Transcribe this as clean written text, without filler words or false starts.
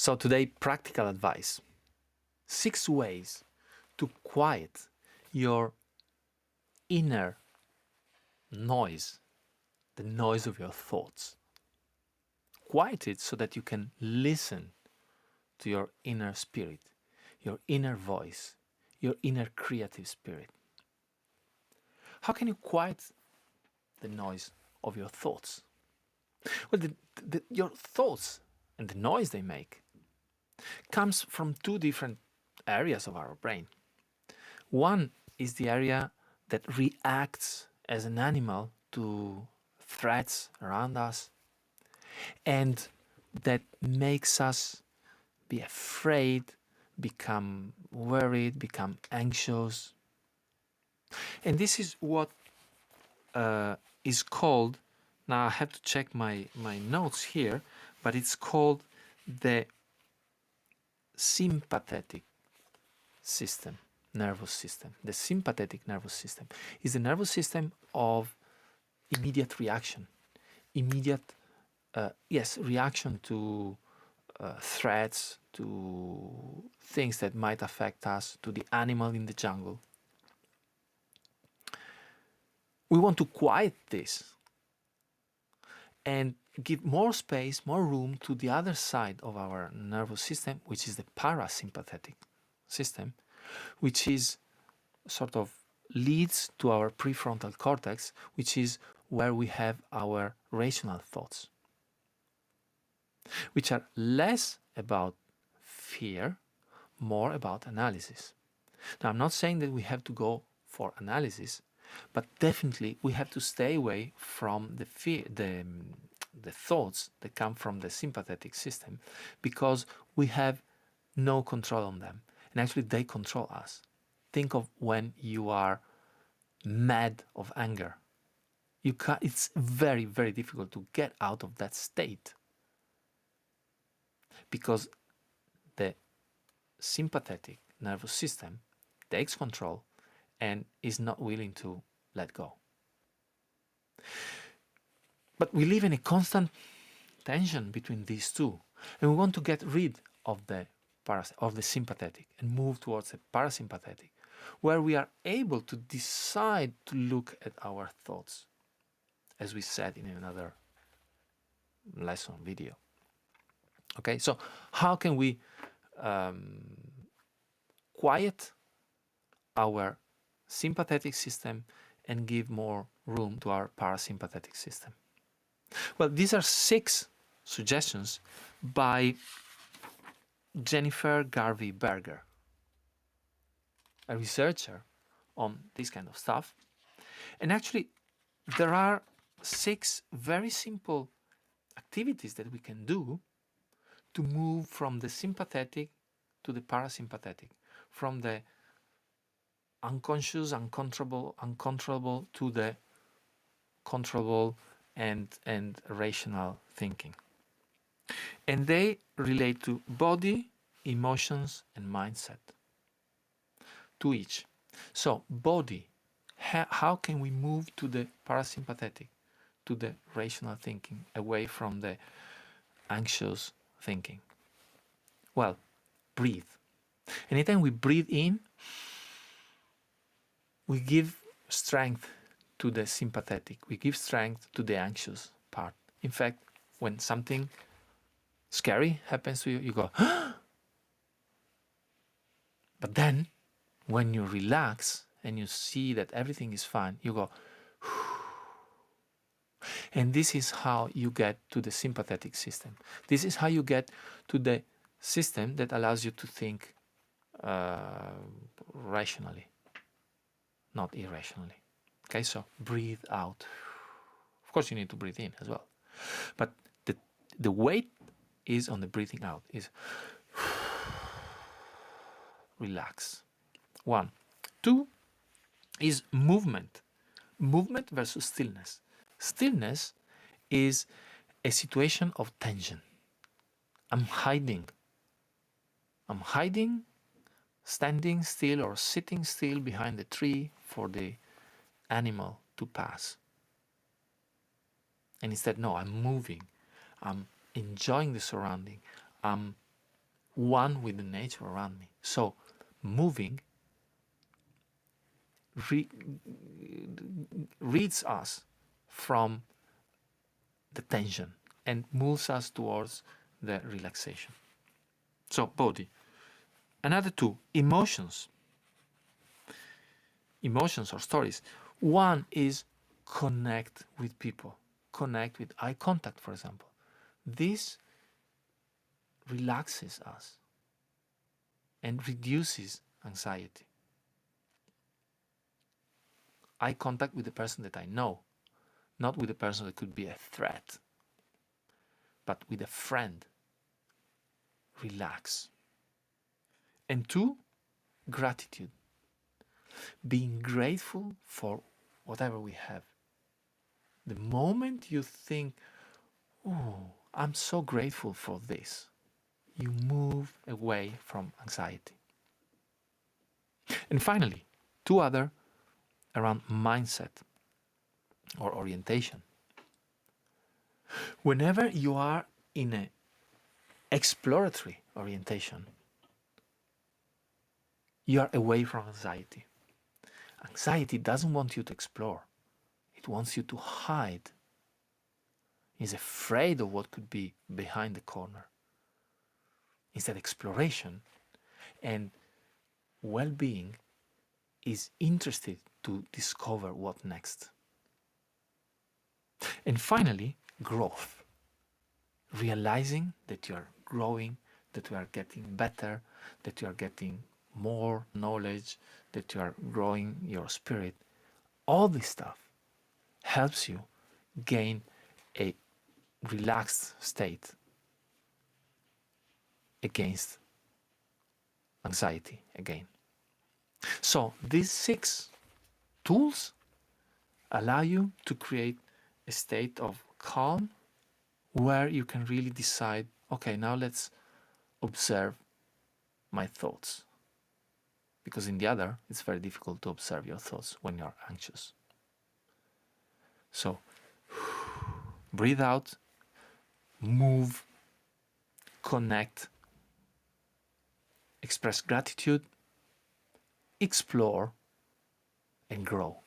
So today, practical advice. 6 ways to quiet your inner noise, the noise of your thoughts. Quiet it so that you can listen to your inner spirit, your inner voice, your inner creative spirit. How can you quiet the noise of your thoughts? Well, your thoughts and the noise they make comes from 2 different areas of our brain. One is the area that reacts as an animal to threats around us and that makes us be afraid, become worried, become anxious. And this is what is called, now I have to check my notes here, but it's called the sympathetic system, nervous system. The sympathetic nervous system is the nervous system of immediate reaction, immediate reaction to threats, to things that might affect us, to the animal in the jungle. We want to quiet this and give more space, more room to the other side of our nervous system, which is the parasympathetic system, which is sort of leads to our prefrontal cortex, which is where we have our rational thoughts, which are less about fear, more about analysis. Now, I'm not saying that we have to go for analysis, but definitely we have to stay away from the fear, the thoughts that come from the sympathetic system, because we have no control on them, and actually they control us. Think of when you are mad of anger. It's very, very difficult to get out of that state because the sympathetic nervous system takes control and is not willing to let go. But we live in a constant tension between these two, and we want to get rid of the sympathetic and move towards the parasympathetic, where we are able to decide to look at our thoughts, as we said in another lesson video. Okay, so how can we quiet our sympathetic system and give more room to our parasympathetic system? Well, these are 6 suggestions by Jennifer Garvey Berger, a researcher on this kind of stuff. And actually, there are 6 very simple activities that we can do to move from the sympathetic to the parasympathetic, from the unconscious, uncontrollable to the controllable and rational thinking. And they relate to body, emotions, and mindset. To each. So, body, how can we move to the parasympathetic, to the rational thinking, away from the anxious thinking? Well, breathe. Anytime we breathe in, we give strength to the sympathetic, we give strength to the anxious part. In fact, when something scary happens to you, you go, but then when you relax and you see that everything is fine, you go, and this is how you get to the sympathetic system. This is how you get to the system that allows you to think rationally, not irrationally. Okay, so breathe out. Of course, you need to breathe in as well, but the weight is on the breathing out. Is relax. 1. 2 is movement. Movement versus stillness. Stillness is a situation of tension. I'm hiding, standing still or sitting still behind the tree for the animal to pass. And instead, no, I'm moving. I'm enjoying the surrounding. I'm one with the nature around me. So moving reads us from the tension and moves us towards the relaxation. So body. Another two, emotions. Emotions or stories. One is connect with people, connect with eye contact, for example. This relaxes us and reduces anxiety. Eye contact with the person that I know, not with the person that could be a threat, but with a friend. Relax. And two, gratitude. Being grateful for whatever we have. The moment you think, oh, I'm so grateful for this, you move away from anxiety. And finally, two other around mindset or orientation. Whenever you are in an exploratory orientation, you are away from anxiety. Anxiety doesn't want you to explore. It wants you to hide. It's afraid of what could be behind the corner. Instead, exploration and well-being is interested to discover what next. And finally, growth. Realizing that you are growing, that you are getting better, that you are getting more knowledge, that you are growing your spirit. All this stuff helps you gain a relaxed state against anxiety again. So these 6 tools allow you to create a state of calm where you can really decide, okay, now let's observe my thoughts. Because in the other, it's very difficult to observe your thoughts when you're anxious. So breathe out, move, connect, express gratitude, explore, and grow.